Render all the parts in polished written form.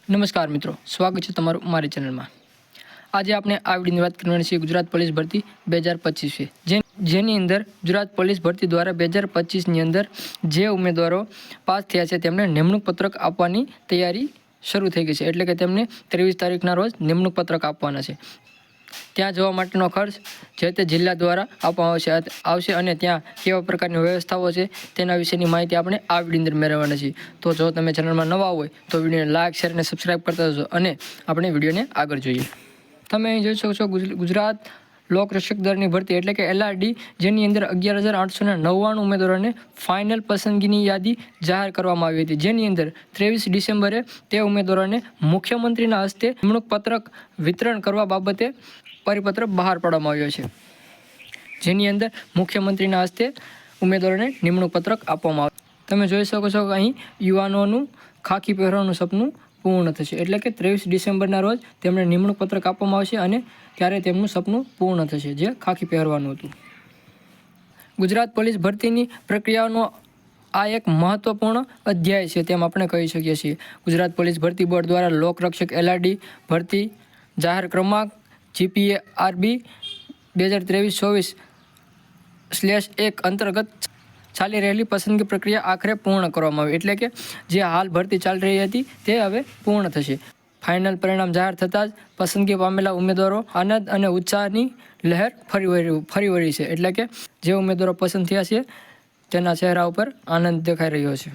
નમસ્કાર મિત્રો, સ્વાગત છે તમારું મારી ચેનલમાં। આજે આપણે આ વિડીયોની વાત કરવાની છે ગુજરાત પોલીસ ભરતી 2025 વિશે, જેની અંદર ગુજરાત પોલીસ ભરતી દ્વારા 2025ની અંદર જે ઉમેદવારો પાસ થયા છે તેમને નિમણૂક પત્રક આપવાની તૈયારી શરૂ થઈ ગઈ છે। એટલે કે તેમને 23 તારીખના રોજ નિમણૂક પત્રક આપવાના છે। ત્યાં જવા માટેનો ખર્ચ જે તે જિલ્લા દ્વારા આપવામાં આવશે અને ત્યાં કેવા પ્રકારની વ્યવસ્થાઓ છે તેના વિશેની માહિતી આપણે આ વિડીયોની અંદર મેળવવાની છે। તો જો તમે ચેનલમાં નવા હોય તો વિડીયોને લાઇક, શેર અને સબસ્ક્રાઇબ કરતા જજો અને આપણે વિડીયોને આગળ જોઈએ। તમે અહીં જોઈ શકો છો ગુજરાત લોકરક્ષક દળની ભરતી એટલે કે LRD, જેની અંદર 11,899 ઉમેદવારોને ફાઇનલ પસંદગીની યાદી જાહેર કરવામાં આવી હતી, જેની અંદર 23 ડિસેમ્બરે તે ઉમેદવારોને મુખ્યમંત્રીના હસ્તે નિમણૂક પત્રક વિતરણ કરવા બાબતે પરિપત્ર બહાર પાડવામાં આવ્યો છે, જેની અંદર મુખ્યમંત્રીના હસ્તે ઉમેદવારોને નિમણૂક પત્રક આપવામાં આવે। તમે જોઈ શકો છો કે અહીં યુવાનોનું ખાખી પહેરવાનું સપનું પૂર્ણ થશે, એટલે કે 23 ડિસેમ્બરના રોજ તેમને નિમણૂક પત્રક આપવામાં આવશે અને ત્યારે તેમનું સપનું પૂર્ણ થશે, જે ખાખી પહેરવાનું હતું। ગુજરાત પોલીસ ભરતીની પ્રક્રિયાનો આ એક મહત્વપૂર્ણ અધ્યાય છે તેમ આપણે કહી શકીએ છીએ। ગુજરાત પોલીસ ભરતી બોર્ડ દ્વારા લોકરક્ષક LRD ભરતી જાહેર ક્રમાંક GPARB 2023-24/1 અંતર્ગત ચાલી રહેલી પસંદગી પ્રક્રિયા આખરે પૂર્ણ કરવામાં આવી, એટલે કે જે હાલ ભરતી ચાલી રહી હતી તે હવે પૂર્ણ થશે। ફાઇનલ પરિણામ જાહેર થતાં જ પસંદગી પામેલા ઉમેદવારો આનંદ અને ઉત્સાહની લહેર ફરી વળી છે, એટલે કે જે ઉમેદવારો પસંદ થયા છે તેના ચહેરા ઉપર આનંદ દેખાઈ રહ્યો છે।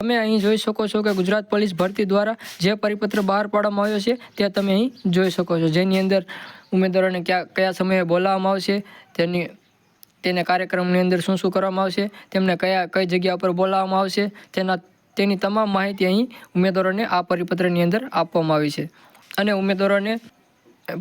તમે અહીં જોઈ શકો છો કે ગુજરાત પોલીસ ભરતી દ્વારા જે પરિપત્ર બહાર પાડવામાં આવ્યો છે તે તમે અહીં જોઈ શકો છો, જેની અંદર ઉમેદવારોને કયા સમયે બોલાવવામાં આવશે, તેને કાર્યક્રમની અંદર શું કરવામાં આવશે, તેમને કઈ જગ્યા પર બોલાવવામાં આવશે, તેની તમામ માહિતી અહીં ઉમેદવારોને આ પરિપત્રની અંદર આપવામાં આવી છે। અને ઉમેદવારોને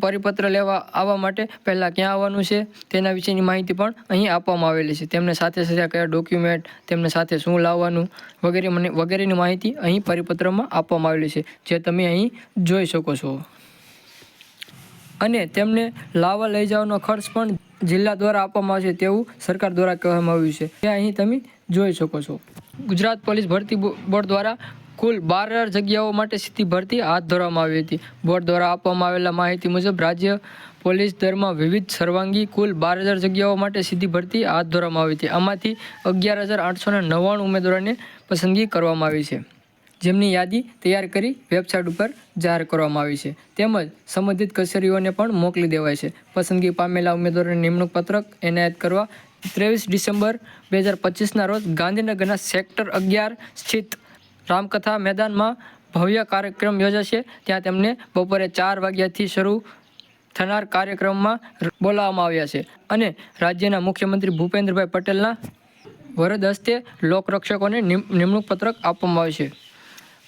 પરિપત્ર લેવા આવવા માટે પહેલાં ક્યાં આવવાનું છે તેના વિશેની માહિતી પણ અહીં આપવામાં આવેલી છે। તેમને સાથે કયા ડોક્યુમેન્ટ, તેમને સાથે શું લાવવાનું વગેરેની માહિતી અહીં પરિપત્રમાં આપવામાં આવેલી છે, જે તમે અહીં જોઈ શકો છો। અને તેમને લાવવા લઈ જવાનો ખર્ચ પણ જિલ્લા દ્વારા આપવામાં આવશે તેવું સરકાર દ્વારા કહેવામાં આવ્યું છે, તે અહીં તમે જોઈ શકો છો। ગુજરાત પોલીસ ભરતી બોર્ડ દ્વારા કુલ 12,000 જગ્યાઓ માટે સીધી ભરતી હાથ ધરવામાં આવી હતી। બોર્ડ દ્વારા આપવામાં આવેલા માહિતી મુજબ રાજ્ય પોલીસ દળમાં વિવિધ સર્વાંગી કુલ 12,000 જગ્યાઓ માટે સીધી ભરતી હાથ ધરવામાં આવી હતી। આમાંથી 11,899 ઉમેદવારોને પસંદગી કરવામાં આવી છે, જેમની યાદી તૈયાર કરી વેબસાઇટ ઉપર જાહેર કરવામાં આવી છે, તેમજ સંબંધિત કચેરીઓને પણ મોકલી દેવાય છે। પસંદગી પામેલા ઉમેદવારોને નિમણૂક પત્રક એનાયત કરવા 23 ડિસેમ્બર 2025ના રોજ ગાંધીનગરના સેક્ટર 11 સ્થિત રામકથા મેદાનમાં ભવ્ય કાર્યક્રમ યોજાશે। ત્યાં તેમને બપોરે 4 વાગ્યાથી શરૂ થનાર કાર્યક્રમમાં બોલાવવામાં આવ્યા છે અને રાજ્યના મુખ્યમંત્રી ભૂપેન્દ્રભાઈ પટેલના વરદ હસ્તે લોકરક્ષકોને નિમણૂક પત્રક આપવામાં આવશે।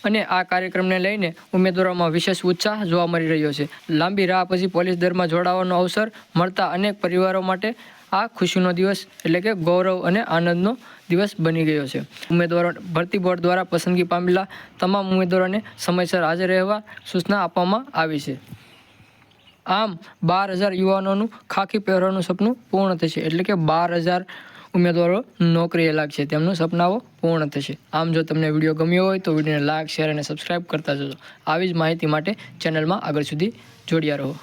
અને આ કાર્યક્રમને લઈને ઉમેદવારોમાં વિશેષ ઉત્સાહ જોવા મળી રહ્યો છે। લાંબી રાહ પછી પોલીસ દળમાં જોડાવાનો અવસર મળતા અનેક પરિવારો માટે આ ખુશીનો દિવસ એટલે કે ગૌરવ અને આનંદનો દિવસ બની ગયો છે। ઉમેદવારો ભરતી બોર્ડ દ્વારા પસંદગી પામેલા તમામ ઉમેદવારોને સમયસર હાજર રહેવા સૂચના આપવામાં આવી છે। આમ 12,000 યુવાનોનું ખાખી પહેરવાનું સપનું પૂર્ણ થશે, એટલે કે 12,000 ઉમેદવારો નોકરીએ લાગશે, તેમનું સપનાઓ પૂર્ણ થશે। આમ જો તમને વિડીયો ગમ્યો હોય તો વિડીયોને લાઇક, શેર અને સબસ્ક્રાઇબ કરતા જજો। આવી જ માહિતી માટે ચેનલમાં આગળ સુધી જોડ્યા રહો।